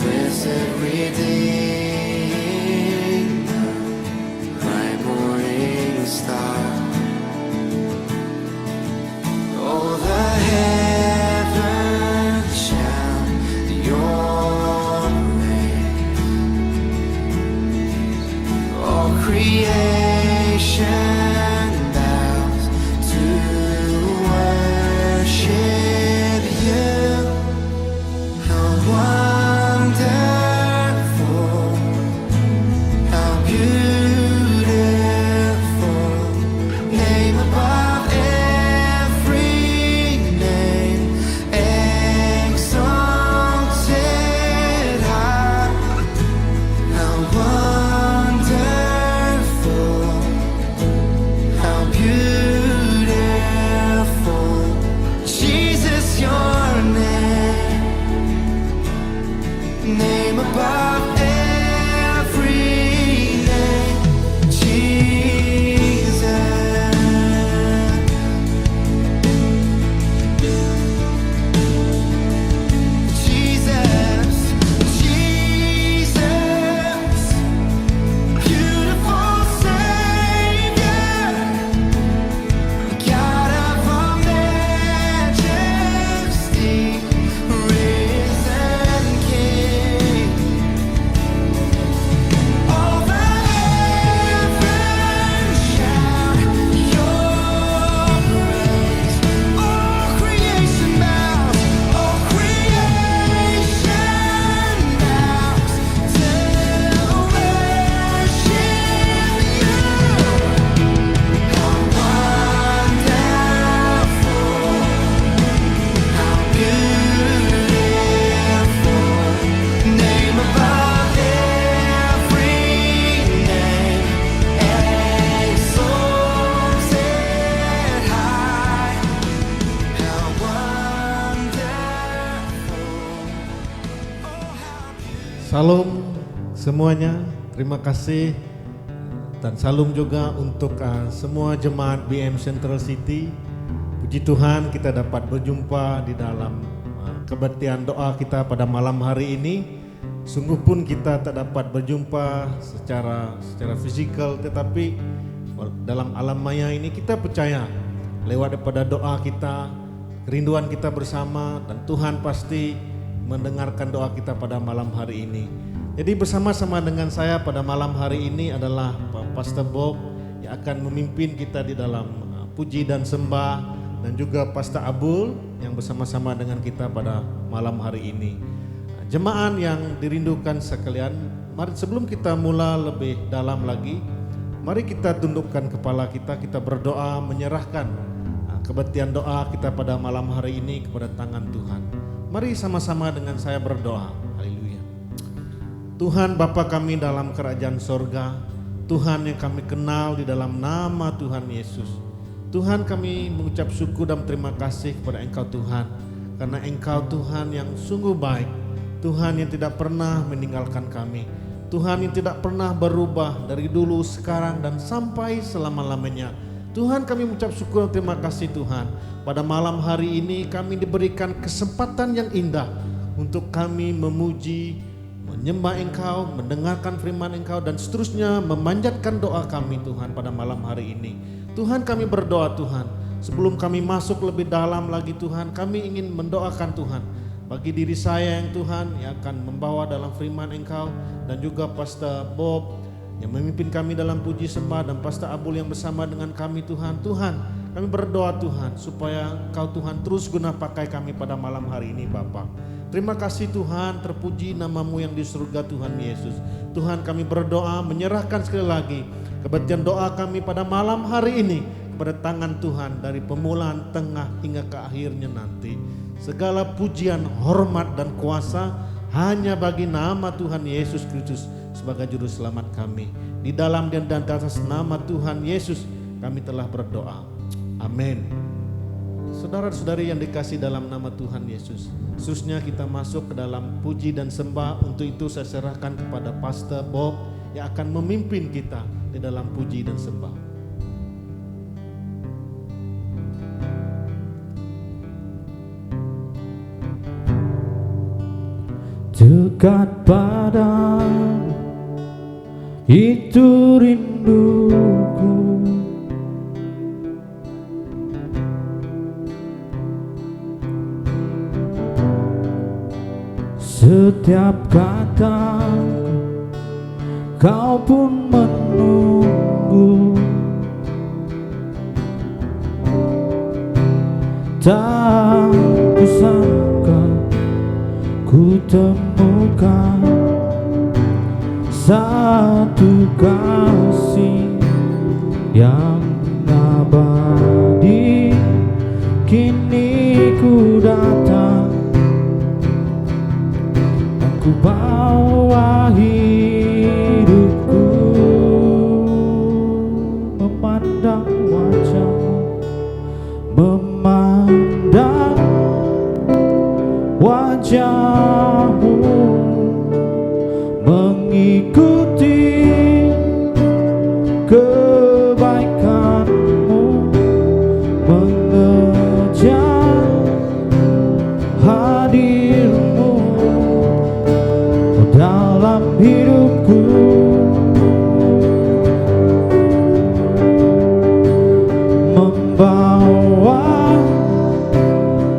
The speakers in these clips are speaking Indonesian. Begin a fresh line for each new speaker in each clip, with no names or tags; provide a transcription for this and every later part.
blessed Redeemer, my morning star. Oh, the heavens shout your praise. All creation bows to worship you. How wonderful, how beautiful, name above every name, exalted high. How wonderful, how beautiful, Jesus, your name above every name, Jesus. Jesus, Jesus, beautiful Savior, God of all majesty, risen King. All the heavens shout your praise. All creation bows to worship you. How wonderful, how beautiful, name above every name, exalted high. How wonderful, oh how beautiful.
Salam semuanya, terima kasih dan salam juga untuk semua jemaat BM Central City. Puji Tuhan kita dapat berjumpa di dalam kebaktian doa kita pada malam hari ini. Sungguh pun kita tak dapat berjumpa secara fisikal, tetapi dalam alam maya ini kita percaya lewat daripada doa kita, kerinduan kita bersama, dan Tuhan pasti mendengarkan doa kita pada malam hari ini. Jadi bersama-sama dengan saya pada malam hari ini adalah Pastor Bob yang akan memimpin kita di dalam puji dan sembah, dan juga Pastor Abul yang bersama-sama dengan kita pada malam hari ini. Jemaat yang dirindukan sekalian, mari sebelum kita mula lebih dalam lagi, mari kita tundukkan kepala kita berdoa menyerahkan kebaktian doa kita pada malam hari ini kepada tangan Tuhan. Mari sama-sama dengan saya berdoa. Haleluya. Tuhan Bapa kami dalam kerajaan sorga, Tuhan yang kami kenal di dalam nama Tuhan Yesus. Tuhan, kami mengucap syukur dan terima kasih kepada Engkau Tuhan, karena Engkau Tuhan yang sungguh baik, Tuhan yang tidak pernah meninggalkan kami, Tuhan yang tidak pernah berubah dari dulu, sekarang, dan sampai selama-lamanya. Tuhan, kami mengucap syukur dan terima kasih Tuhan. Pada malam hari ini kami diberikan kesempatan yang indah untuk kami memuji, menyembah Engkau, mendengarkan firman Engkau, dan seterusnya memanjatkan doa kami Tuhan pada malam hari ini. Tuhan, kami berdoa Tuhan, sebelum kami masuk lebih dalam lagi Tuhan, kami ingin mendoakan Tuhan bagi diri saya yang Tuhan yang akan membawa dalam firman Engkau, dan juga Pastor Bob yang memimpin kami dalam puji sembah, dan Pastor Abul yang bersama dengan kami Tuhan. Tuhan, kami berdoa Tuhan supaya Engkau Tuhan terus guna pakai kami pada malam hari ini Bapa. Terima kasih Tuhan, terpuji nama-Mu yang di surga Tuhan Yesus. Tuhan, kami berdoa menyerahkan sekali lagi kebaktian doa kami pada malam hari ini kepada tangan Tuhan, dari permulaan, tengah, hingga ke akhirnya nanti. Segala pujian, hormat, dan kuasa hanya bagi nama Tuhan Yesus Kristus sebagai juru selamat kami. Di dalam dan di atas nama Tuhan Yesus kami telah berdoa. Amin. Saudara-saudari yang dikasih dalam nama Tuhan Yesus, khususnya kita masuk ke dalam puji dan sembah. Untuk itu saya serahkan kepada Pastor Bob yang akan memimpin kita di dalam puji dan sembah.
dekat padamu, itu rinduku. Setiap kataku kau pun menunggu, tak kusangka ku temukan satu kasih yang abadi. Kini ku datang, ku bawa hidupku, memandang wajahmu, memandang wajahmu, mengikuti kebaikanmu, mengejar hadirmu dalam hidupku. Membawa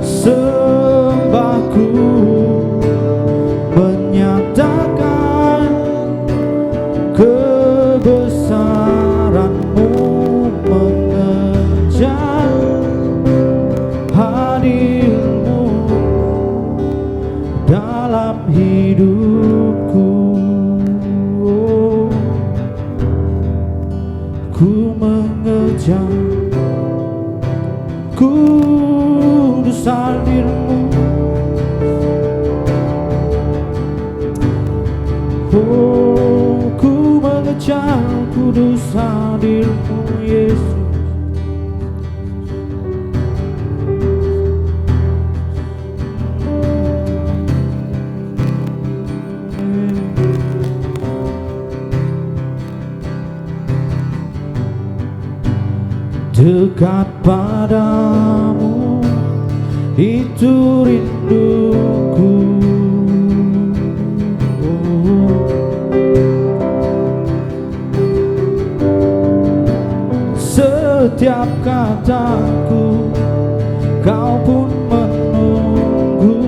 sembahku, menyatakan kebesaranmu, mengejar hadirmu dalam hidupku. Ku mengejar kudus hadirmu, oh, ku mengejar kudus hadirmu, Yesus. Dekat padamu, itu rinduku. Setiap kataku kau pun menunggu,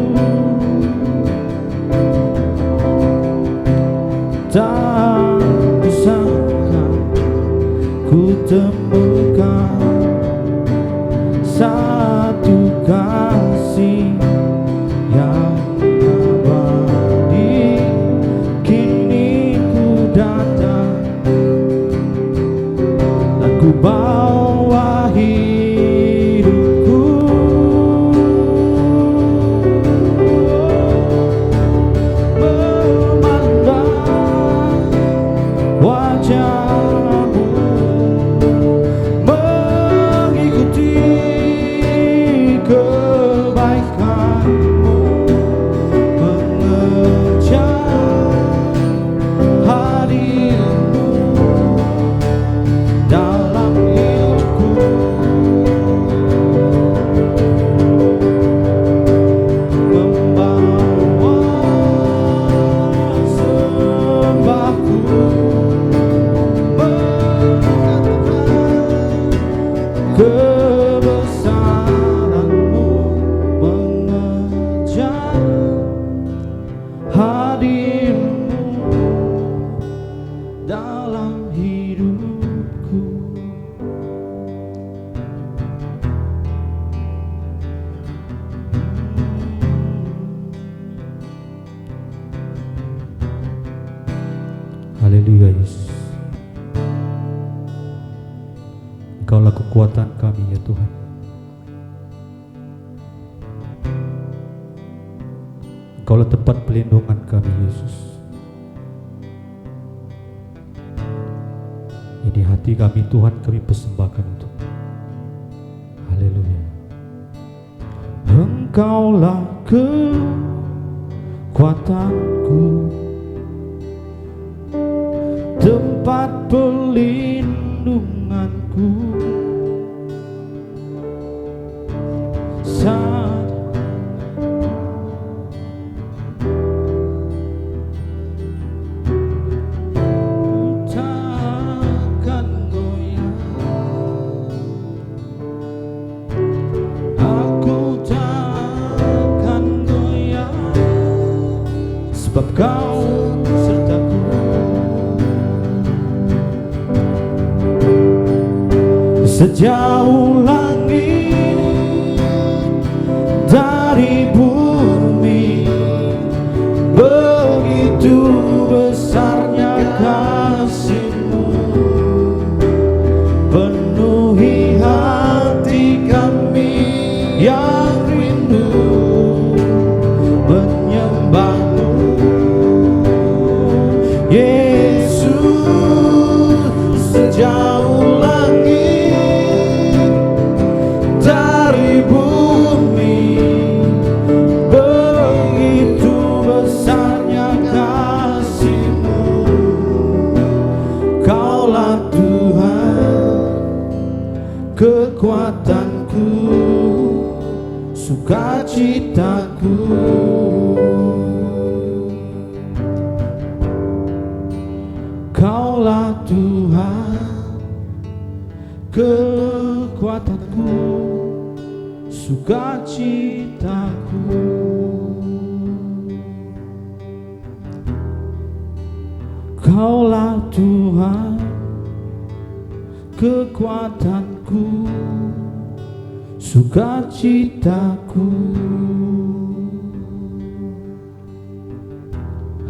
tak kusangka ku temukan satu kasih yang abadi. Kini ku datang dan ku bawa hidupku, memandang wajahmu, mengikuti kebaikanmu, mengejar hadirmu dalam hidupku. Membawa sembahku, menyatakan kebesaranmu, mengejar hadirmu dalam hidupku. Haleluya Yesus. Engkaulah kekuatan kami ya Tuhan. Engkaulah tempat pelindungan kami Yesus. Ini hati kami Tuhan, kami persembahkan untuk haleluya. Engkaulah kekuatanku, tempat perlindunganku, saat sebab Kau sertaku. Sejauh langit dari bumi, begitu besarnya kasih-Mu, penuhi hati kami yang rindu menyembah-Mu. Yesus, sejauh langit dari bumi, begitu besarnya kasih-Mu. Kaulah Tuhan, kekuatanku, sukacitaku. Kaulah Tuhan, kekuatanku, sukacitaku. Kaulah Tuhan, kekuatanku, sukacitaku.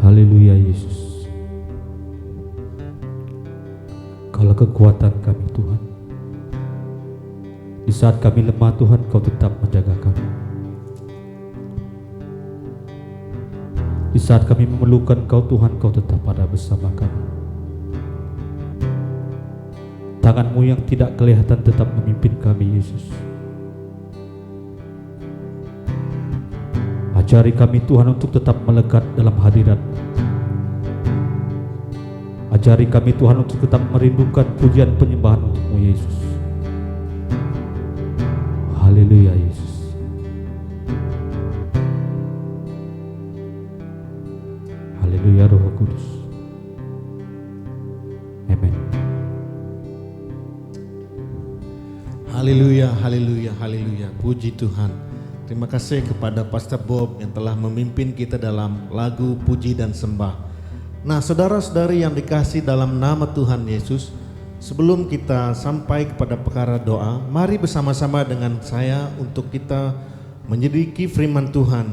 Haleluya Yesus. Kaulah kekuatan kami Tuhan. Di saat kami lemah Tuhan, Kau tetap menjaga kami. Di saat kami memerlukan Kau Tuhan, Kau tetap ada bersama kami. Tangan-Mu yang tidak kelihatan tetap memimpin kami Yesus. Ajari kami Tuhan untuk tetap melekat dalam hadirat-Mu. Ajari kami Tuhan untuk tetap merindukan pujian penyembahan untuk-Mu Yesus. Haleluya Yesus. Haleluya Roh Kudus. Amen.
Haleluya, haleluya, haleluya. Puji Tuhan. Terima kasih kepada Pastor Bob yang telah memimpin kita dalam lagu puji dan sembah. Nah, saudara-saudari yang dikasih dalam nama Tuhan Yesus, sebelum kita sampai kepada perkara doa, mari bersama-sama dengan saya untuk kita menyelidiki firman Tuhan.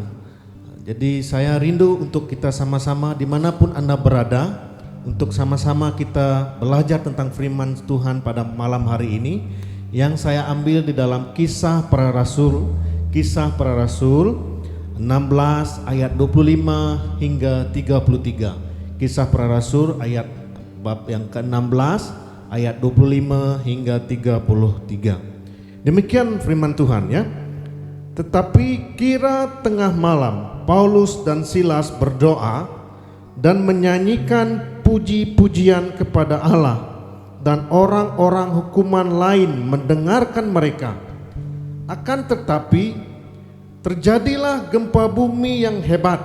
Jadi saya rindu untuk kita sama-sama dimanapun Anda berada, untuk sama-sama kita belajar tentang firman Tuhan pada malam hari ini, yang saya ambil di dalam Kisah Para Rasul 16 ayat 25 hingga 33. Kisah Para Rasul ayat bab yang ke-16 ayat 25 hingga 33. Demikian firman Tuhan ya. Tetapi kira tengah malam Paulus dan Silas berdoa dan menyanyikan puji-pujian kepada Allah, dan orang-orang hukuman lain mendengarkan mereka. Akan tetapi terjadilah gempa bumi yang hebat,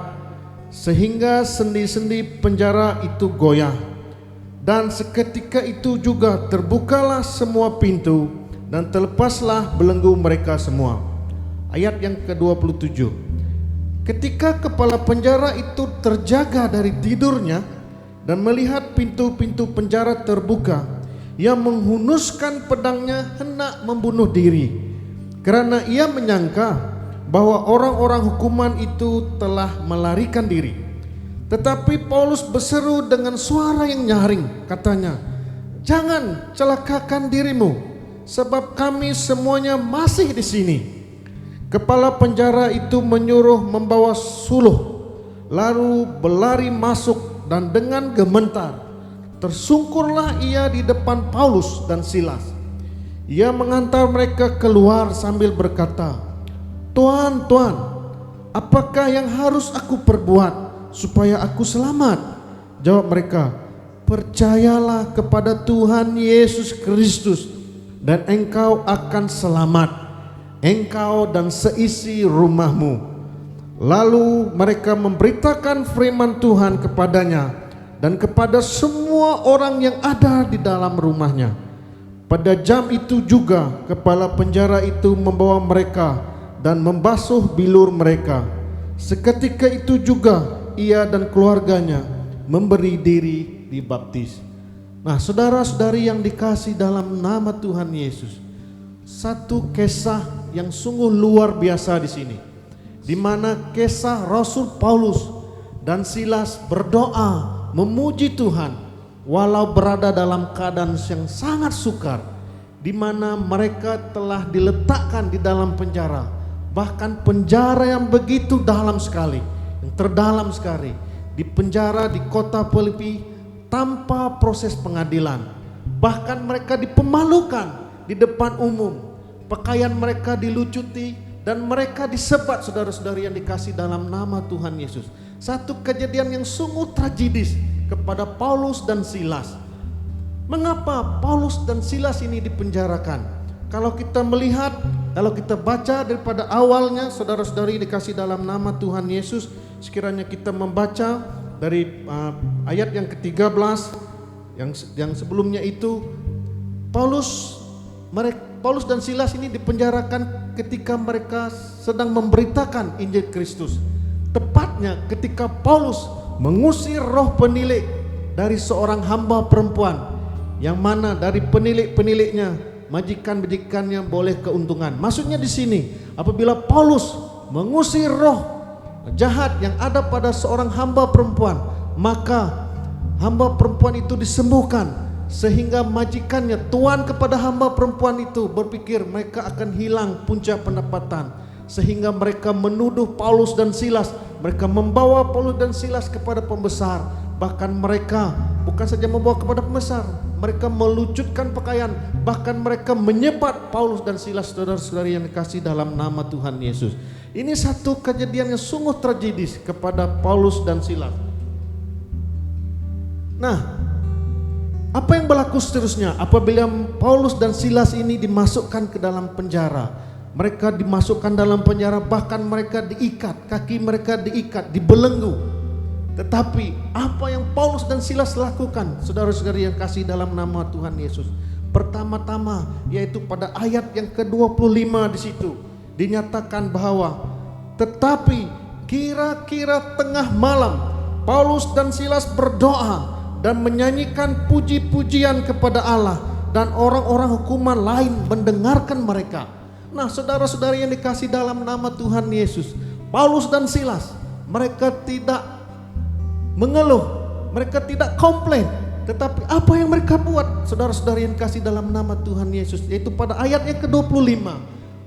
sehingga sendi-sendi penjara itu goyah, dan seketika itu juga terbukalah semua pintu dan terlepaslah belenggu mereka semua. Ayat yang ke-27. Ketika kepala penjara itu terjaga dari tidurnya dan melihat pintu-pintu penjara terbuka, ia menghunuskan pedangnya hendak membunuh diri, karena ia menyangka bahwa orang-orang hukuman itu telah melarikan diri. Tetapi Paulus berseru dengan suara yang nyaring, katanya, "Jangan celakakan dirimu, sebab kami semuanya masih di sini." Kepala penjara itu menyuruh membawa suluh, lalu berlari masuk, dan dengan gemetar tersungkurlah ia di depan Paulus dan Silas. Ia mengantar mereka keluar sambil berkata, "Tuan, Tuan, apakah yang harus aku perbuat supaya aku selamat?" Jawab mereka, "Percayalah kepada Tuhan Yesus Kristus dan engkau akan selamat, engkau dan seisi rumahmu." Lalu mereka memberitakan firman Tuhan kepadanya dan kepada semua orang yang ada di dalam rumahnya. Pada jam itu juga kepala penjara itu membawa mereka dan membasuh bilur mereka. Seketika itu juga ia dan keluarganya memberi diri dibaptis. Nah, saudara-saudari yang dikasih dalam nama Tuhan Yesus, satu kisah yang sungguh luar biasa di sini, di mana kisah Rasul Paulus dan Silas berdoa memuji Tuhan walau berada dalam keadaan yang sangat sukar, di mana mereka telah diletakkan di dalam penjara, bahkan penjara yang begitu dalam sekali, yang terdalam sekali, di penjara di kota Filipi tanpa proses pengadilan. Bahkan mereka dipermalukan di depan umum, pakaian mereka dilucuti, dan mereka disebat, saudara-saudari yang dikasih dalam nama Tuhan Yesus. Satu kejadian yang sungguh tragedis kepada Paulus dan Silas. Mengapa Paulus dan Silas ini dipenjarakan? Kalau kita melihat, kalau kita baca daripada awalnya, saudara-saudari dikasih dalam nama Tuhan Yesus, sekiranya kita membaca dari ayat yang ke-13, yang sebelumnya itu, Paulus dan Silas ini dipenjarakan ketika mereka sedang memberitakan Injil Kristus. Tepatnya ketika Paulus mengusir roh penilik dari seorang hamba perempuan, yang mana dari penilik-peniliknya majikan-majikannya boleh keuntungan. Maksudnya di sini, apabila Paulus mengusir roh jahat yang ada pada seorang hamba perempuan, maka hamba perempuan itu disembuhkan, sehingga majikannya, tuan kepada hamba perempuan itu, berpikir mereka akan hilang punca pendapatan, sehingga mereka menuduh Paulus dan Silas. Mereka membawa Paulus dan Silas kepada pembesar. Bahkan mereka bukan saja membawa kepada pembesar, mereka melucutkan pakaian, bahkan mereka menyebat Paulus dan Silas, saudara-saudari yang dikasih dalam nama Tuhan Yesus. Ini satu kejadian yang sungguh tragedis kepada Paulus dan Silas. Nah, apa yang berlaku seterusnya apabila Paulus dan Silas ini dimasukkan ke dalam penjara? Mereka dimasukkan dalam penjara, bahkan mereka diikat, kaki mereka diikat, dibelenggu. Tetapi apa yang Paulus dan Silas lakukan, saudara-saudari yang kasih dalam nama Tuhan Yesus? Pertama-tama, yaitu pada ayat yang ke-25 di situ dinyatakan bahwa, tetapi kira-kira tengah malam Paulus dan Silas berdoa dan menyanyikan puji-pujian kepada Allah, dan orang-orang hukuman lain mendengarkan mereka. Nah, saudara-saudari yang dikasih dalam nama Tuhan Yesus, Paulus dan Silas, mereka tidak mengeluh, mereka tidak komplain. Tetapi apa yang mereka buat, saudara-saudari yang dikasih dalam nama Tuhan Yesus, yaitu pada ayat yang ke-25,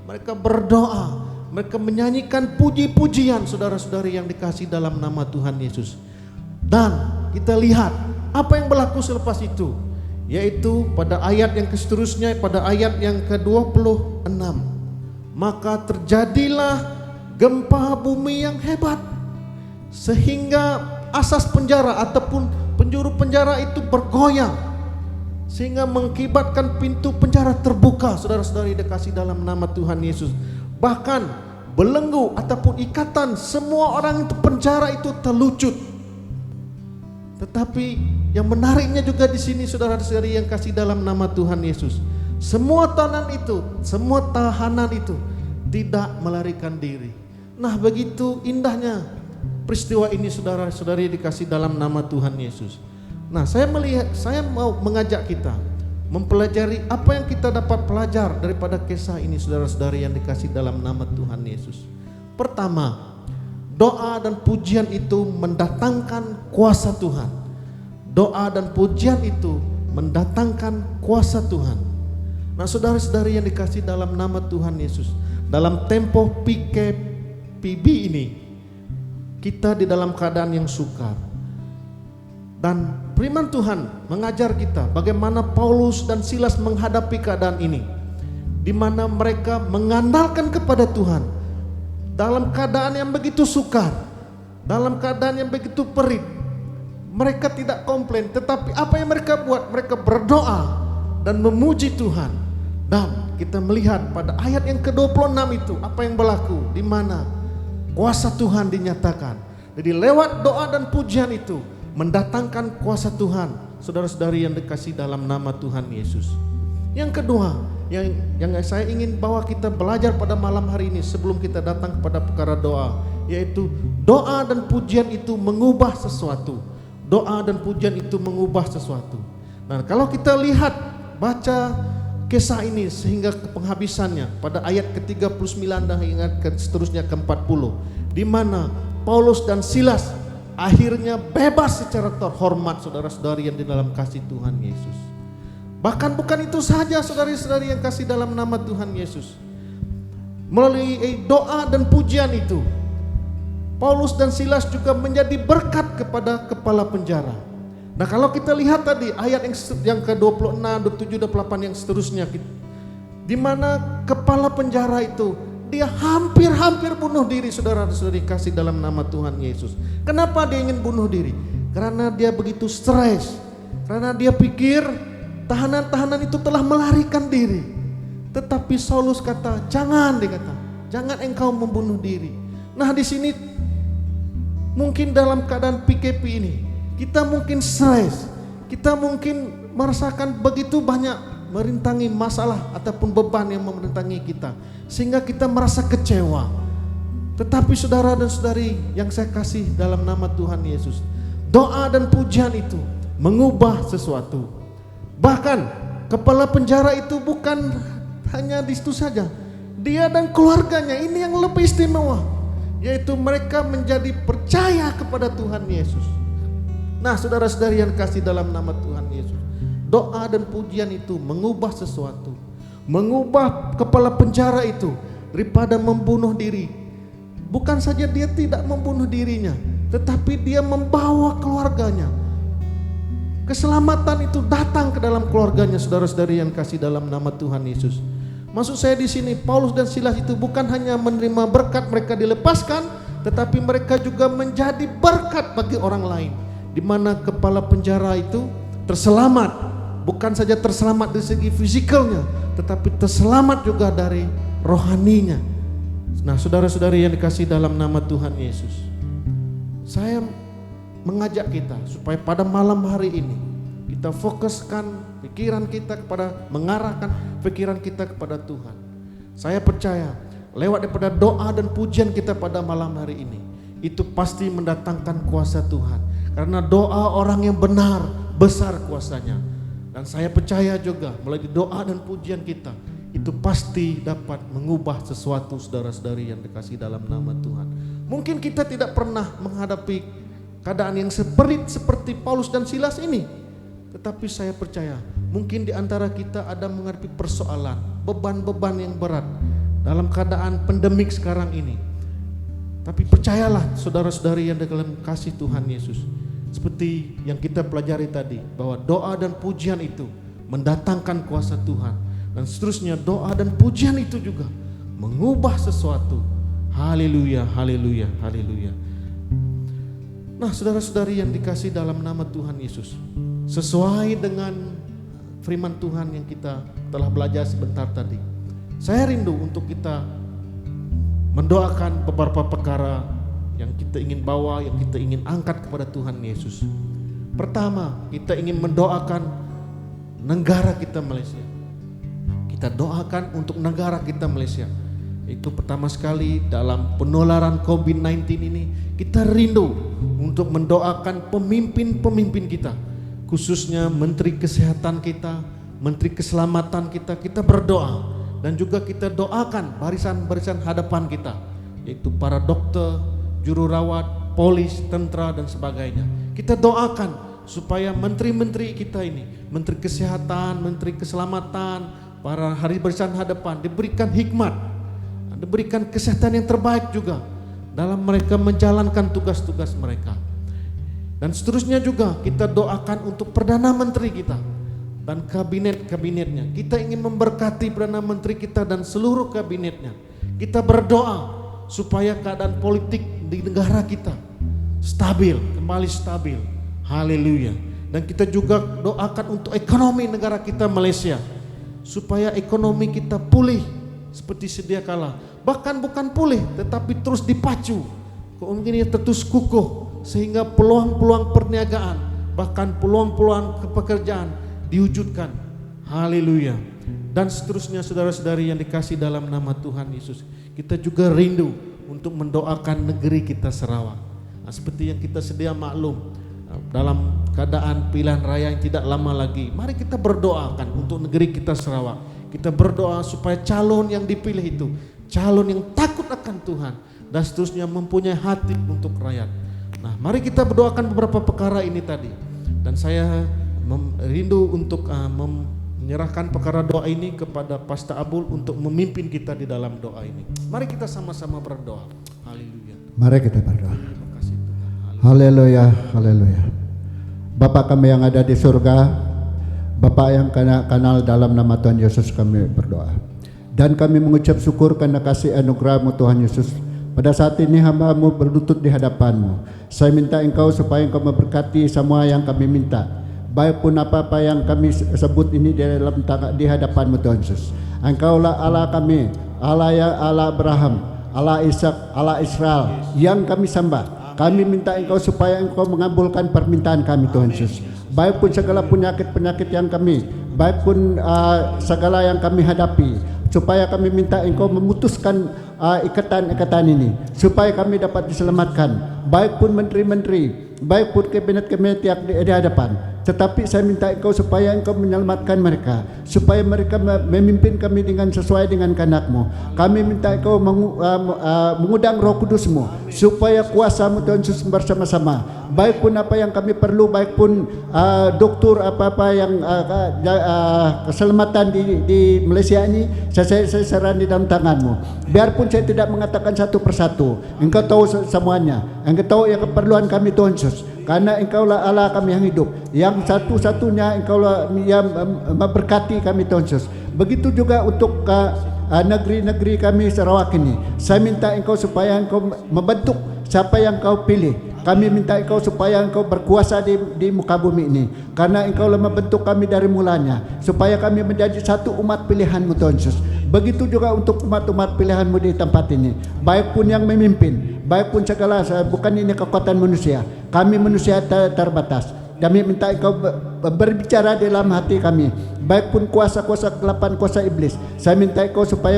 mereka berdoa, mereka menyanyikan puji-pujian, saudara-saudari yang dikasih dalam nama Tuhan Yesus. Dan kita lihat apa yang berlaku selepas itu, yaitu pada ayat yang seterusnya, pada ayat yang ke-26, maka terjadilah gempa bumi yang hebat, sehingga asas penjara ataupun penjuru penjara itu bergoyang, sehingga mengakibatkan pintu penjara terbuka, saudara-saudari dikasih dalam nama Tuhan Yesus. Bahkan belenggu ataupun ikatan semua orang itu penjara itu terlucut. Tetapi yang menariknya juga di sini, saudara-saudari yang kasih dalam nama Tuhan Yesus, semua tahanan itu tidak melarikan diri. Nah, begitu indahnya peristiwa ini, saudara-saudari dikasih dalam nama Tuhan Yesus. Nah, saya mau mengajak kita mempelajari apa yang kita dapat pelajar daripada kisah ini, saudara-saudari yang dikasih dalam nama Tuhan Yesus. Pertama, doa dan pujian itu mendatangkan kuasa Tuhan. Doa dan pujian itu mendatangkan kuasa Tuhan. Nah, saudara-saudari yang dikasih dalam nama Tuhan Yesus, dalam tempo PKPB ini, kita di dalam keadaan yang sukar. Dan firman Tuhan mengajar kita bagaimana Paulus dan Silas menghadapi keadaan ini, di mana mereka mengandalkan kepada Tuhan dalam keadaan yang begitu sukar, dalam keadaan yang begitu perit. Mereka tidak komplain, tetapi apa yang mereka buat? Mereka berdoa dan memuji Tuhan. Dan kita melihat pada ayat yang ke-26 itu apa yang berlaku, di mana kuasa Tuhan dinyatakan. Jadi lewat doa dan pujian itu mendatangkan kuasa Tuhan, saudara-saudari yang dikasih dalam nama Tuhan Yesus. Yang kedua, yang saya ingin bawa kita belajar pada malam hari ini sebelum kita datang kepada perkara doa, yaitu doa dan pujian itu mengubah sesuatu. Doa dan pujian itu mengubah sesuatu. Nah, kalau kita lihat baca kisah ini sehingga ke penghabisannya pada ayat ke-39 dan hingga seterusnya ke-40, di mana Paulus dan Silas akhirnya bebas secara terhormat, saudara-saudari yang di dalam kasih Tuhan Yesus. Bahkan bukan itu saja, saudari-saudari yang kasih dalam nama Tuhan Yesus. Melalui doa dan pujian itu, Paulus dan Silas juga menjadi berkat kepada kepala penjara. Nah, kalau kita lihat tadi ayat yang ke-26, 27, 28 yang seterusnya, di mana kepala penjara itu dia hampir bunuh diri, saudara-saudari kasih dalam nama Tuhan Yesus. Kenapa dia ingin bunuh diri? Karena dia begitu stres. Karena dia pikir tahanan-tahanan itu telah melarikan diri. Tetapi Saulus kata, jangan engkau membunuh diri. Nah, di sini mungkin dalam keadaan PKP ini, kita mungkin stres. Kita mungkin merasakan begitu banyak merintangi masalah ataupun beban yang merintangi kita, sehingga kita merasa kecewa. Tetapi saudara dan saudari yang saya kasih dalam nama Tuhan Yesus, doa dan pujian itu mengubah sesuatu. Bahkan kepala penjara itu bukan hanya di situ saja, dia dan keluarganya ini yang lebih istimewa, yaitu mereka menjadi percaya kepada Tuhan Yesus. Nah, saudara-saudari yang kasih dalam nama Tuhan Yesus, doa dan pujian itu mengubah sesuatu. Mengubah kepala penjara itu daripada membunuh diri. Bukan saja dia tidak membunuh dirinya, tetapi dia membawa keluarganya. Keselamatan itu datang ke dalam keluarganya, saudara-saudari yang kasih dalam nama Tuhan Yesus. Maksud saya di sini, Paulus dan Silas itu bukan hanya menerima berkat mereka dilepaskan, tetapi mereka juga menjadi berkat bagi orang lain. Di mana kepala penjara itu terselamat, bukan saja terselamat dari segi fisikalnya, tetapi terselamat juga dari rohaninya. Nah, saudara-saudari yang dikasih dalam nama Tuhan Yesus, saya mengajak kita supaya pada malam hari ini kita fokuskan pikiran kita mengarahkan pikiran kita kepada Tuhan. Saya percaya lewat daripada doa dan pujian kita pada malam hari ini, itu pasti mendatangkan kuasa Tuhan. Karena doa orang yang benar besar kuasanya. Dan saya percaya juga melalui doa dan pujian kita, itu pasti dapat mengubah sesuatu, saudara-saudari yang dikasih dalam nama Tuhan. Mungkin kita tidak pernah menghadapi keadaan yang seperti Paulus dan Silas ini, tetapi saya percaya mungkin di antara kita ada menghadapi persoalan, beban-beban yang berat dalam keadaan pandemik sekarang ini. Tapi percayalah, saudara-saudari yang dalam kasih Tuhan Yesus, seperti yang kita pelajari tadi, bahwa doa dan pujian itu mendatangkan kuasa Tuhan. Dan seterusnya doa dan pujian itu juga mengubah sesuatu. Haleluya, haleluya, haleluya. Nah, saudara-saudari yang dikasih dalam nama Tuhan Yesus, sesuai dengan firman Tuhan yang kita telah belajar sebentar tadi, saya rindu untuk kita mendoakan beberapa perkara yang kita ingin bawa, yang kita ingin angkat kepada Tuhan Yesus. Pertama, kita ingin mendoakan negara kita Malaysia. Kita doakan untuk negara kita Malaysia. Itu pertama sekali dalam penularan COVID-19 ini, kita rindu untuk mendoakan pemimpin-pemimpin kita, khususnya Menteri Kesehatan kita, Menteri Keselamatan kita. Kita berdoa dan juga kita doakan barisan-barisan hadapan kita, yaitu para dokter, juru rawat, polis, tentara dan sebagainya. Kita doakan supaya menteri-menteri kita ini, Menteri Kesehatan, Menteri Keselamatan, para barisan hadapan diberikan hikmat, diberikan kesehatan yang terbaik juga dalam mereka menjalankan tugas-tugas mereka. Dan seterusnya juga kita doakan untuk Perdana Menteri kita dan kabinet-kabinetnya. Kita ingin memberkati Perdana Menteri kita dan seluruh kabinetnya. Kita berdoa supaya keadaan politik di negara kita stabil, kembali stabil. Haleluya. Dan kita juga doakan untuk ekonomi negara kita Malaysia, supaya ekonomi kita pulih seperti sedia kala. Bahkan bukan pulih, tetapi terus dipacu, kemungkinan terus kukuh, sehingga peluang-peluang perniagaan, bahkan peluang-peluang pekerjaan diwujudkan. Haleluya. dan seterusnya saudara-saudari yang dikasih dalam nama Tuhan Yesus. Kita juga rindu untuk mendoakan negeri kita Sarawak. Seperti yang kita sedia maklum, dalam keadaan pilihan raya yang tidak lama lagi, mari kita berdoakan untuk negeri kita Sarawak. Kita berdoa supaya calon yang dipilih itu calon yang takut akan Tuhan dan seterusnya mempunyai hati untuk rakyat. Nah, mari kita berdoakan beberapa perkara ini tadi. Dan saya rindu untuk menyerahkan perkara doa ini kepada Pastor Abul untuk memimpin kita di dalam doa ini. Mari kita sama-sama berdoa. Haleluya.
Mari kita berdoa.
Terima kasih Tuhan.
Haleluya, haleluya. Bapa kami yang ada di surga, Bapa yang kenal dalam nama Tuhan Yesus kami berdoa. Dan kami mengucap syukur karena kasih anugerah-Mu Tuhan Yesus. Pada saat ini hamba-Mu berlutut di hadapan-Mu. Saya minta Engkau supaya Engkau memberkati semua yang kami minta. Baik pun apa-apa yang kami sebut ini di hadapan-Mu Tuhan Yesus. Engkaulah Allah kami, Allah Abraham, Allah Ishak, Allah Israel yang kami sembah. Kami minta Engkau supaya Engkau mengabulkan permintaan kami Tuhan Yesus. Baik pun segala penyakit-penyakit yang kami, baik pun segala yang kami hadapi, supaya kami minta Engkau memutuskan ikatan-ikatan ini, supaya kami dapat diselamatkan. Baik pun menteri-menteri, baik pun kabinet-kabinet yang di hadapan, tetapi saya minta Engkau supaya Engkau menyelamatkan mereka, supaya mereka memimpin kami dengan sesuai dengan kehendak-Mu. Kami minta Engkau mengundang Roh Kudus-Mu, supaya kuasa-Mu Tuhan Yesus bersama-sama. Baik pun apa yang kami perlu, baik pun doktor apa-apa yang keselamatan di Malaysia ini, saya serahkan di dalam tangan-Mu. Biarpun saya tidak mengatakan satu persatu, Engkau tahu semuanya. Engkau tahu yang keperluan kami Tuhan Yesus. Karena Engkaulah Allah kami yang hidup, yang satu-satunya Engkaulah yang memberkati kami Tuhan Yesus. Begitu juga untuk negeri-negeri kami Sarawak ini. Saya minta Engkau supaya Engkau membentuk siapa yang Kau pilih. Kami minta Engkau supaya Engkau berkuasa di muka bumi ini. Karena Engkau membentuk kami dari mulanya, supaya kami menjadi satu umat pilihan-Mu Tuhan Yesus. Begitu juga untuk umat-umat pilihan-Mu di tempat ini. Baik pun yang memimpin, baik pun segala, bukan ini kekuatan manusia. Kami manusia terbatas. Kami minta Engkau berbicara dalam hati kami. Baik pun kuasa-kuasa kegelapan, kuasa iblis, saya minta Engkau supaya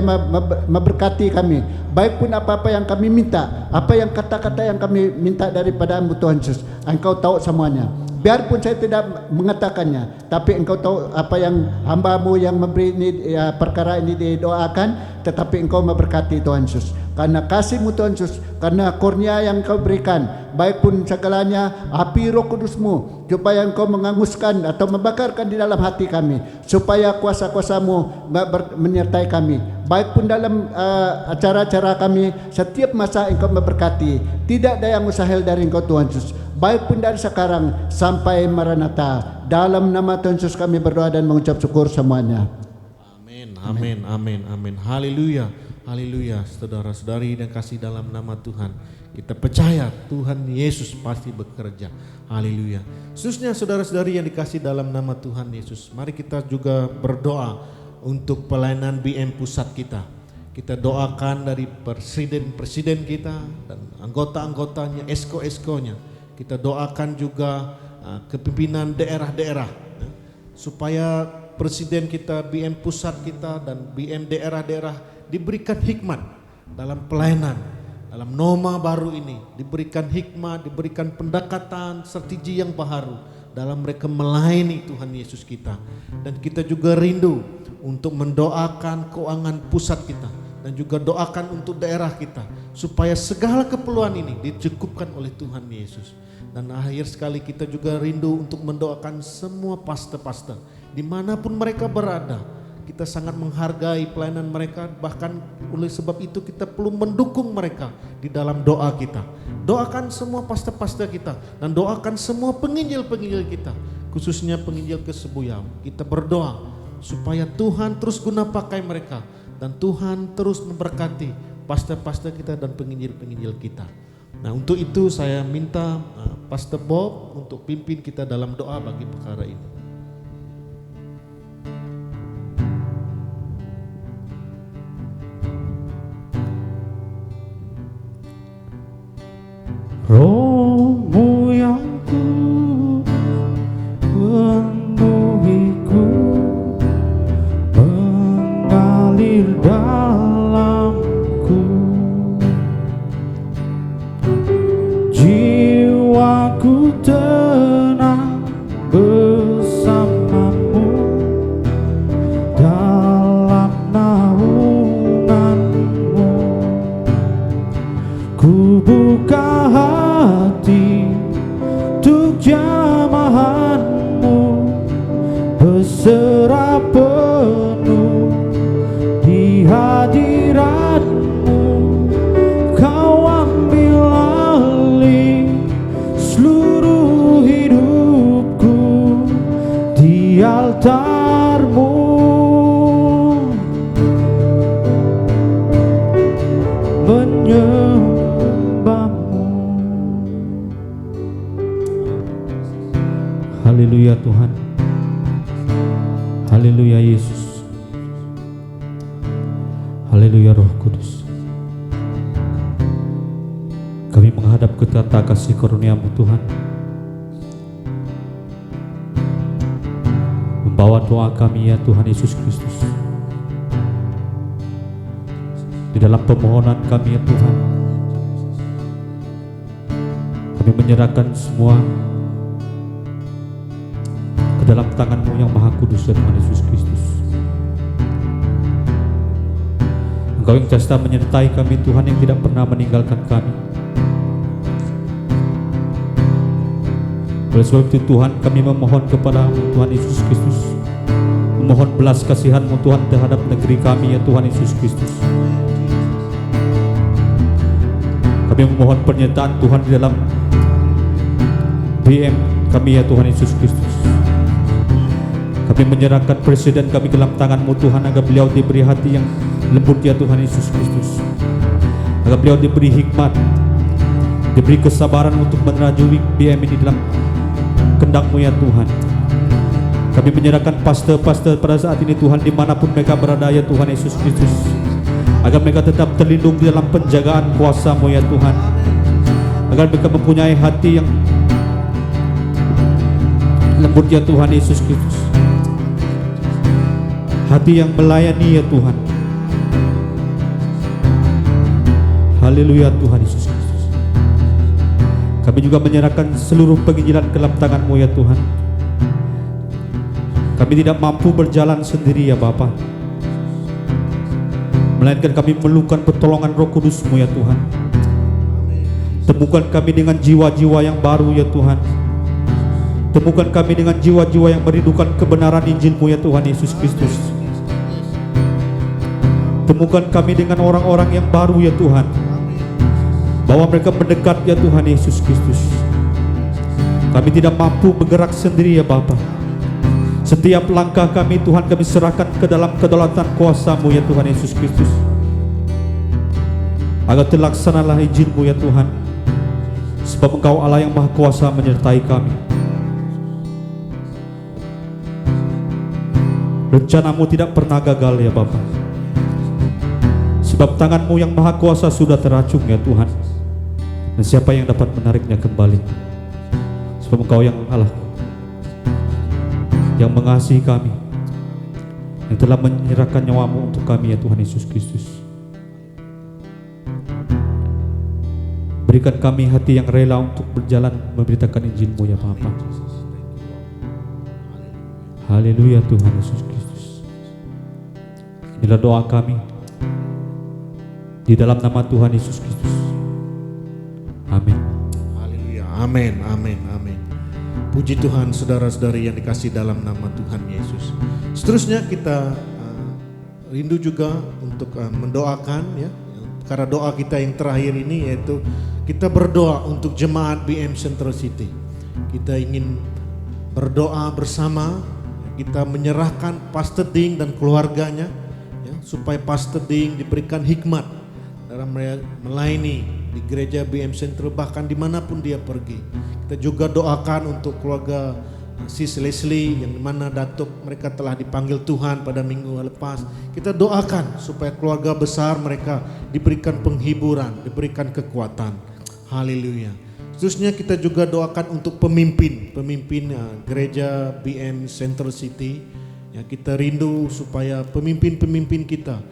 memberkati kami. Baik pun apa-apa yang kami minta, apa yang kata-kata yang kami minta daripada-Mu Tuhan Yesus, Engkau tahu semuanya. Biarpun saya tidak mengatakannya, tapi Engkau tahu apa yang hamba-Mu yang memberi ini, perkara ini didoakan, tetapi Engkau memberkati Tuhan Yesus. Karena kasih-Mu Tuhan Yesus, karena kurnia yang Engkau berikan, baik pun segalanya, api Roh Kudus-Mu, supaya Engkau menganguskan atau membakarkan di dalam hati kami, supaya kuasa-kuasa-Mu menyertai kami. Baik pun dalam acara-acara kami, setiap masa Engkau memberkati. Tidak ada yang mustahil dari Engkau Tuhan Yesus. Baik pun dari sekarang sampai Maranatha. Dalam nama Tuhan Yesus kami berdoa dan mengucap syukur semuanya.
Amin, amin, amin, amin. Haleluya, haleluya. Saudara-saudari dan kasih dalam nama Tuhan, kita percaya Tuhan Yesus pasti bekerja. Haleluya. Khususnya saudara-saudari yang dikasih dalam nama Tuhan Yesus, mari kita juga berdoa untuk pelayanan BM pusat kita. Kita doakan dari presiden kita dan anggota-anggotanya, esko-eskonya. Kita doakan juga kepimpinan daerah-daerah, supaya presiden kita, BM pusat kita dan BM daerah-daerah diberikan hikmat dalam pelayanan, dalam norma baru ini, diberikan hikmat, diberikan pendekatan strategi yang baru dalam mereka melayani Tuhan Yesus kita. Dan kita juga rindu untuk mendoakan keuangan pusat kita dan juga doakan untuk daerah kita, supaya segala keperluan ini dicukupkan oleh Tuhan Yesus. Dan akhir sekali kita juga rindu untuk mendoakan semua pastor-pastor dimanapun mereka berada. Kita sangat menghargai pelayanan mereka, bahkan oleh sebab itu kita perlu mendukung mereka di dalam doa kita. Doakan semua pastor-pastor kita dan doakan semua penginjil-penginjil kita, khususnya penginjil Kesebuyau. Kita berdoa supaya Tuhan terus guna pakai mereka dan Tuhan terus memberkati pastor-pastor kita dan penginjil-penginjil kita. Nah, untuk itu saya minta Pastor Bob untuk pimpin kita dalam doa bagi perkara ini.
Roh-Mu yang kudus penuhiku, altar-Mu, menyembah-Mu. Haleluya Tuhan. Haleluya Yesus. Haleluya Roh Kudus. Kami menghadap ke tata kasih karunia-Mu Tuhan, membawa doa kami ya Tuhan Yesus Kristus. Di dalam permohonan kami ya Tuhan, kami menyerahkan semua ke dalam tangan-Mu yang Maha Kudus ya Tuhan Yesus Kristus. Engkau yang casta menyertai kami Tuhan, yang tidak pernah meninggalkan kami. Oleh sebab itu Tuhan, kami memohon kepada-Mu Tuhan Yesus Kristus, memohon belas kasihan-Mu Tuhan terhadap negeri kami ya Tuhan Yesus Kristus. Kami memohon penyertaan Tuhan di dalam BM kami ya Tuhan Yesus Kristus. Kami menyerahkan presiden kami ke dalam tangan-Mu Tuhan, agar beliau diberi hati yang lembut ya Tuhan Yesus Kristus, agar beliau diberi hikmat, diberi kesabaran untuk menerajui BM ini dalam kehendak-Mu ya Tuhan. Kami menyerahkan pastor-pastor pada saat ini Tuhan, dimanapun mereka berada ya Tuhan Yesus Kristus, agar mereka tetap terlindung di dalam penjagaan kuasa-Mu ya Tuhan, agar mereka mempunyai hati yang lembut ya Tuhan Yesus Kristus, hati yang melayani ya Tuhan. Haleluya Tuhan Yesus Kristus. Kami juga menyerahkan seluruh penginjilan ke dalam tangan-Mu ya Tuhan. Kami tidak mampu berjalan sendiri ya Bapa, melainkan kami memerlukan pertolongan Roh Kudus-Mu ya Tuhan. Temukan kami dengan jiwa-jiwa yang baru ya Tuhan. Temukan kami dengan jiwa-jiwa yang merindukan kebenaran Injil-Mu ya Tuhan Yesus Kristus. Temukan kami dengan orang-orang yang baru ya Tuhan, bawa mereka mendekat ya Tuhan Yesus Kristus. Kami tidak mampu bergerak sendiri ya Bapa. Setiap langkah kami Tuhan, kami serahkan ke dalam kedaulatan kuasa-Mu ya Tuhan Yesus Kristus, agar terlaksanalah Injil-Mu ya Tuhan. Sebab Engkau Allah yang Maha Kuasa menyertai kami. Rencana-Mu tidak pernah gagal ya Bapa, sebab tangan-Mu yang Maha Kuasa sudah teracung ya Tuhan. Dan siapa yang dapat menariknya kembali? Sebab Engkau yang Allah yang mengasihi kami, yang telah menyerahkan nyawa-Mu untuk kami ya Tuhan Yesus Kristus. Berikan kami hati yang rela untuk berjalan memberitakan Injil-Mu ya Bapa. Haleluya Tuhan Yesus Kristus. Inilah doa kami di dalam nama Tuhan Yesus Kristus. Amin.
Haleluya. Amin, amin, amin. Puji Tuhan, saudara-saudari yang dikasih dalam nama Tuhan Yesus. Seterusnya kita rindu juga untuk mendoakan ya, karena doa kita yang terakhir ini yaitu kita berdoa untuk jemaat BM Central City. Kita ingin berdoa bersama, kita menyerahkan Pastor Ding dan keluarganya ya, supaya Pastor Ding diberikan hikmat dalam melayani di gereja BM Central, bahkan dimanapun dia pergi. Kita juga doakan untuk keluarga Sis Leslie yang dimana Datuk mereka telah dipanggil Tuhan pada minggu lepas. Kita doakan supaya keluarga besar mereka diberikan penghiburan, diberikan kekuatan. Haleluya. Seterusnya kita juga doakan untuk pemimpin gereja BM Central City. Ya, kita rindu supaya pemimpin-pemimpin kita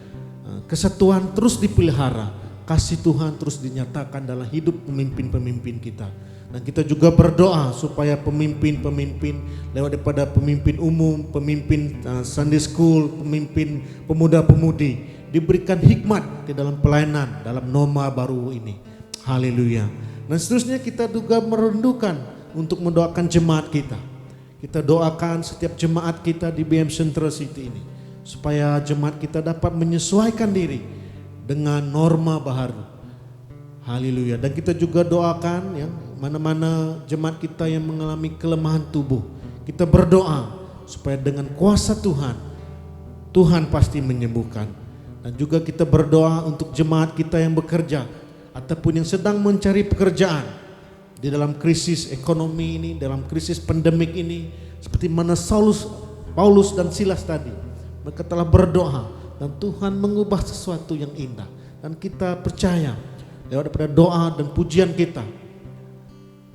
kesatuan terus dipelihara, kasih Tuhan terus dinyatakan dalam hidup pemimpin-pemimpin kita. Dan kita juga berdoa supaya pemimpin-pemimpin lewat daripada pemimpin umum, pemimpin Sunday School, pemimpin pemuda-pemudi diberikan hikmat di dalam pelayanan dalam norma baru ini. Haleluya. Dan seterusnya kita juga merindukan untuk mendoakan jemaat kita. Kita doakan setiap jemaat kita di BM Central City ini supaya jemaat kita dapat menyesuaikan diri dengan norma baru. Haleluya. Dan kita juga doakan ya, mana-mana jemaat kita yang mengalami kelemahan tubuh, kita berdoa supaya dengan kuasa Tuhan, Tuhan pasti menyembuhkan. Dan juga kita berdoa untuk jemaat kita yang bekerja ataupun yang sedang mencari pekerjaan di dalam krisis ekonomi ini, dalam krisis pandemik ini, seperti mana Paulus dan Silas tadi. Mereka telah berdoa dan Tuhan mengubah sesuatu yang indah. Dan kita percaya lewat daripada doa dan pujian kita,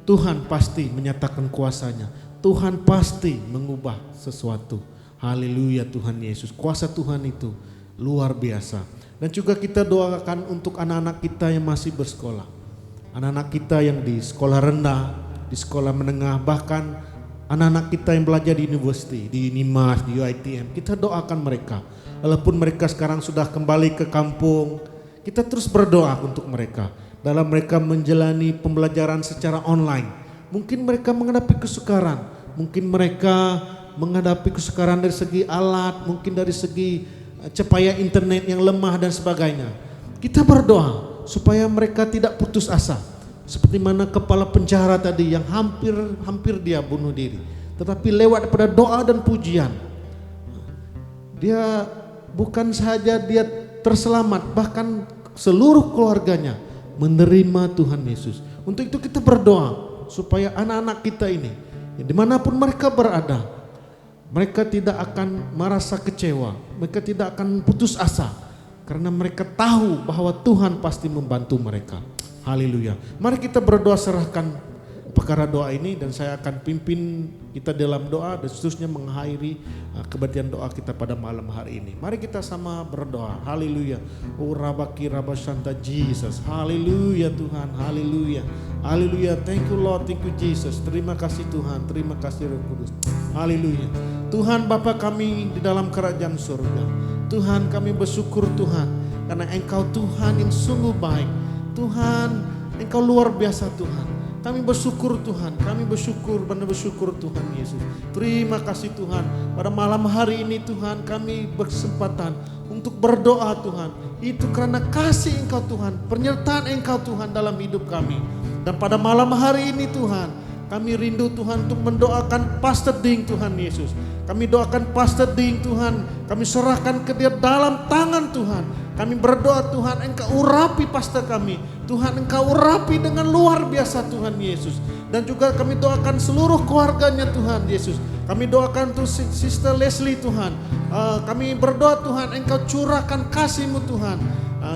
Tuhan pasti menyatakan kuasanya. Tuhan pasti mengubah sesuatu. Haleluya Tuhan Yesus. Kuasa Tuhan itu luar biasa. Dan juga kita doakan untuk anak-anak kita yang masih bersekolah. Anak-anak kita yang di sekolah rendah, di sekolah menengah, bahkan anak-anak kita yang belajar di university, di UNIMAS, di UITM. Kita doakan mereka. Walaupun mereka sekarang sudah kembali ke kampung, kita terus berdoa untuk mereka. Dalam mereka menjalani pembelajaran secara online. Mungkin mereka menghadapi kesukaran. Mungkin mereka menghadapi kesukaran dari segi alat, mungkin dari segi capaian internet yang lemah dan sebagainya. Kita berdoa supaya mereka tidak putus asa. Seperti mana kepala penjara tadi yang hampir dia bunuh diri. Tetapi lewat pada doa dan pujian, dia bukan saja dia terselamat, bahkan seluruh keluarganya menerima Tuhan Yesus. Untuk itu kita berdoa supaya anak-anak kita ini, dimanapun mereka berada, mereka tidak akan merasa kecewa, mereka tidak akan putus asa, karena mereka tahu bahwa Tuhan pasti membantu mereka. Haleluya. Mari kita berdoa, serahkan perkara doa ini dan saya akan pimpin kita dalam doa dan seterusnya mengakhiri kebaktian doa kita pada malam hari ini. Mari kita sama berdoa. Haleluya. Urabaki rabashanta Jesus. Haleluya Tuhan. Haleluya. Haleluya. Thank you Lord. Thank you Jesus. Terima kasih Tuhan. Terima kasih Roh Kudus. Haleluya. Tuhan Bapa kami di dalam kerajaan surga. Tuhan kami bersyukur Tuhan karena Engkau Tuhan yang sungguh baik. Tuhan Engkau luar biasa Tuhan. Kami bersyukur Tuhan, kami bersyukur, benar bersyukur Tuhan Yesus. Terima kasih Tuhan, pada malam hari ini Tuhan kami berkesempatan untuk berdoa Tuhan. Itu karena kasih Engkau Tuhan, penyertaan Engkau Tuhan dalam hidup kami. Dan pada malam hari ini Tuhan, kami rindu Tuhan untuk mendoakan Pastor Ding Tuhan Yesus. Kami doakan Pastor Ding Tuhan, kami serahkan ke dia dalam tangan Tuhan. Kami berdoa Tuhan Engkau urapi pastor kami. Tuhan Engkau urapi dengan luar biasa Tuhan Yesus. Dan juga kami doakan seluruh keluarganya Tuhan Yesus. Kami doakan untuk Sister Leslie Tuhan. Kami berdoa Tuhan Engkau curahkan kasih-Mu Tuhan.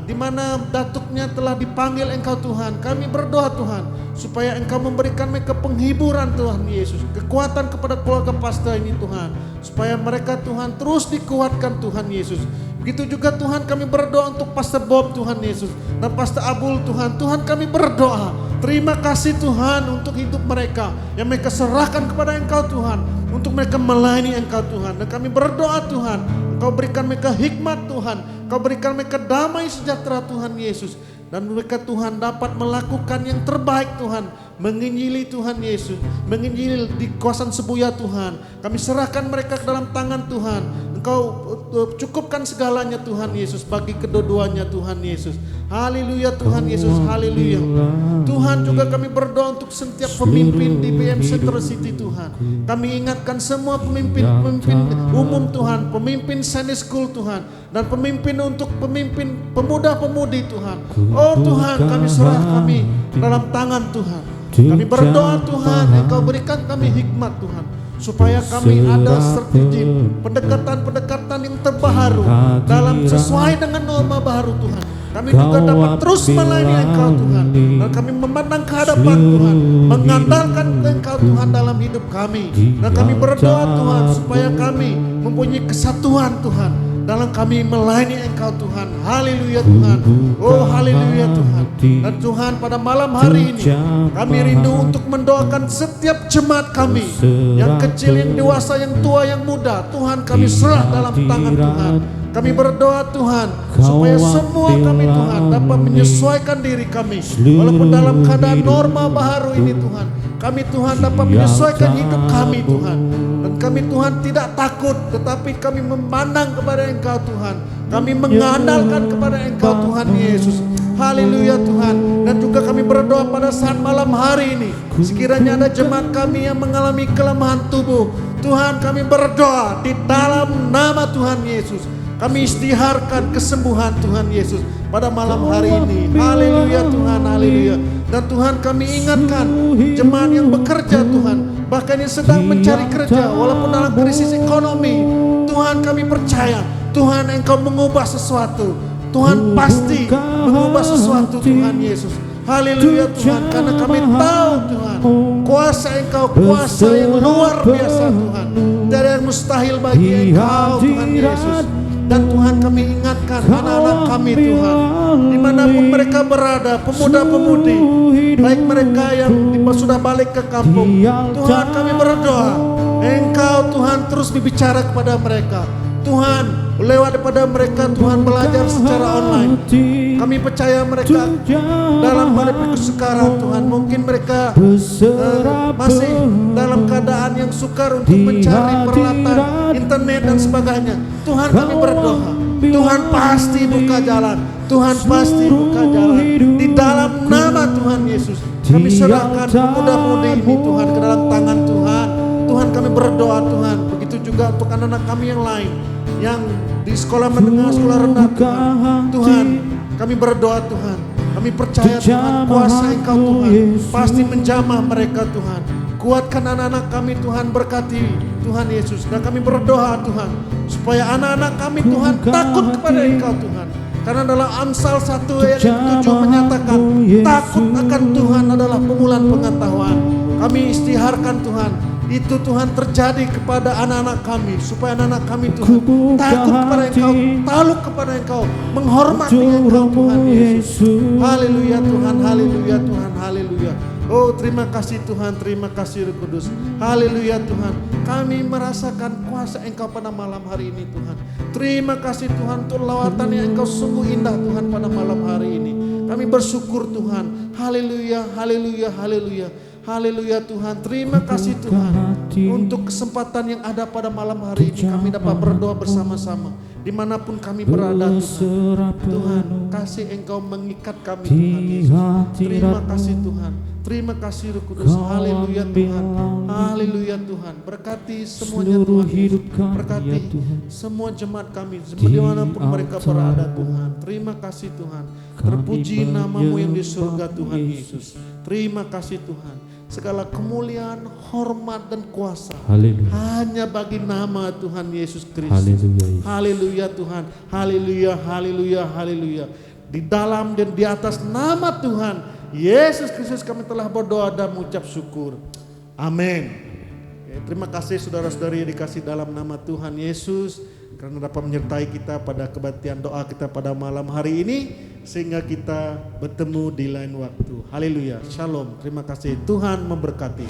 Di mana datuknya telah dipanggil Engkau Tuhan. Kami berdoa Tuhan supaya Engkau memberikan mereka penghiburan Tuhan Yesus. Kekuatan kepada keluarga pastor ini Tuhan. Supaya mereka Tuhan terus dikuatkan Tuhan Yesus. Begitu juga Tuhan kami berdoa untuk Pastor Bob Tuhan Yesus dan Pastor Abul Tuhan. Tuhan kami berdoa. Terima kasih Tuhan untuk hidup mereka yang mereka serahkan kepada Engkau Tuhan. Untuk mereka melayani Engkau Tuhan. Dan kami berdoa Tuhan, Engkau berikan mereka hikmat Tuhan. Engkau berikan mereka damai sejahtera Tuhan Yesus. Dan mereka Tuhan dapat melakukan yang terbaik Tuhan. Menginjili Tuhan Yesus. Menginjili di kawasan Sebuya Tuhan. Kami serahkan mereka ke dalam tangan Tuhan. Engkau cukupkan segalanya Tuhan Yesus bagi kedua-duanya Tuhan Yesus. Haleluya Tuhan Yesus. Haleluya. Tuhan juga kami berdoa untuk setiap pemimpin di BM Central City Tuhan. Kami ingatkan semua pemimpin umum Tuhan, pemimpin Sunday School Tuhan, dan pemimpin untuk pemimpin pemuda-pemudi Tuhan. Oh Tuhan, kami serah kami dalam tangan Tuhan. Kami berdoa Tuhan, Engkau berikan kami hikmat Tuhan. Supaya kami ada strategi pendekatan-pendekatan yang terbaru dalam sesuai dengan norma baru Tuhan. Kami juga dapat terus melayani Engkau Tuhan. Dan kami memandang ke hadapan Tuhan, mengandalkan Engkau Tuhan dalam hidup kami. Dan kami berdoa Tuhan supaya kami mempunyai kesatuan Tuhan dalam kami melayani Engkau Tuhan. Haleluya Tuhan. Oh haleluya Tuhan. Dan Tuhan pada malam hari ini kami rindu untuk mendoakan setiap jemaat kami, yang kecil, yang dewasa, yang tua, yang muda. Tuhan kami serah dalam tangan Tuhan. Kami berdoa Tuhan supaya semua kami Tuhan dapat menyesuaikan diri kami walaupun dalam keadaan norma baru ini Tuhan. Kami Tuhan dapat menyesuaikan hidup kami Tuhan. Dan kami Tuhan tidak takut, tetapi kami memandang kepada Engkau Tuhan. Kami mengandalkan kepada Engkau Tuhan Yesus. Haleluya Tuhan. Dan juga kami berdoa pada saat malam hari ini, sekiranya ada jemaat kami yang mengalami kelemahan tubuh, Tuhan kami berdoa di dalam nama Tuhan Yesus, kami istiharkan kesembuhan Tuhan Yesus pada malam hari ini. Haleluya Tuhan, haleluya. Dan Tuhan kami ingatkan jemaat yang bekerja Tuhan, bahkan yang sedang mencari kerja walaupun dalam krisis ekonomi, Tuhan kami percaya Tuhan Engkau mengubah sesuatu. Tuhan pasti mengubah sesuatu Tuhan Yesus. Haleluya Tuhan, karena kami tahu Tuhan kuasa Engkau, kuasa yang luar biasa Tuhan. Tidak ada yang mustahil bagi Engkau Tuhan Yesus. Dan Tuhan kami ingatkan anak-anak kami Tuhan, dimanapun mereka berada, pemuda-pemudi, baik mereka yang sudah balik ke kampung, Tuhan kami berdoa Engkau Tuhan terus berbicara kepada mereka. Tuhan lewat daripada mereka Tuhan belajar secara online. Kami percaya mereka dalam pandemi sekarang Tuhan, mungkin mereka masih dalam keadaan yang sukar untuk mencari peralatan internet dan sebagainya. Tuhan kami berdoa, Tuhan pasti buka jalan, Tuhan pasti buka jalan. Di dalam nama Tuhan Yesus kami serahkan pemuda-pemudi ini Tuhan ke dalam tangan Tuhan. Tuhan kami berdoa Tuhan, begitu juga untuk anak-anak kami yang lain yang di sekolah menengah, sekolah rendah Tuhan. Tuhan kami berdoa Tuhan, kami percaya Tuhan kuasa Engkau Tuhan pasti menjamah mereka Tuhan. Kuatkan anak-anak kami Tuhan, berkati Tuhan Yesus. Dan kami berdoa Tuhan supaya anak-anak kami Tuhan takut kepada Engkau Tuhan. Karena dalam Amsal 1 ayat 7 menyatakan takut akan Tuhan adalah pemulaan pengetahuan. Kami istiharkan Tuhan itu Tuhan terjadi kepada anak-anak kami, supaya anak-anak kami Tuhan takut kepada Engkau, takluk kepada Engkau, menghormati Engkau Tuhan Yesus. Haleluya Tuhan, haleluya Tuhan, haleluya. Oh terima kasih Tuhan, terima kasih Roh Kudus. Haleluya Tuhan, kami merasakan kuasa Engkau pada malam hari ini Tuhan. Terima kasih Tuhan untuk lawatan yang Engkau sungguh indah Tuhan pada malam hari ini. Kami bersyukur Tuhan. Haleluya, haleluya, haleluya. Haleluya Tuhan, terima kasih Tuhan untuk kesempatan yang ada pada malam hari ini. Kami dapat berdoa bersama-sama dimanapun kami berada Tuhan. Tuhan kasih Engkau mengikat kami Tuhan Yesus. Terima kasih Tuhan, terima kasih Roh Kudus. Haleluya Tuhan, haleluya Tuhan. Berkati semuanya Tuhan Yesus. Berkati semua jemaat kami dimanapun mereka berada Tuhan. Terima kasih Tuhan, terpuji namamu yang di surga Tuhan Yesus. Terima kasih Tuhan. Segala kemuliaan, hormat dan kuasa hanya bagi nama Tuhan Yesus Kristus. Haleluya Tuhan. Haleluya, haleluya, haleluya. Di dalam dan di atas nama Tuhan Yesus Kristus kami telah berdoa dan mengucap syukur. Amin. Terima kasih saudara-saudari yang dikasih dalam nama Tuhan Yesus, karena dapat menyertai kita pada kebaktian doa kita pada malam hari ini, sehingga kita bertemu di lain waktu. Haleluya, shalom, terima kasih, Tuhan memberkati.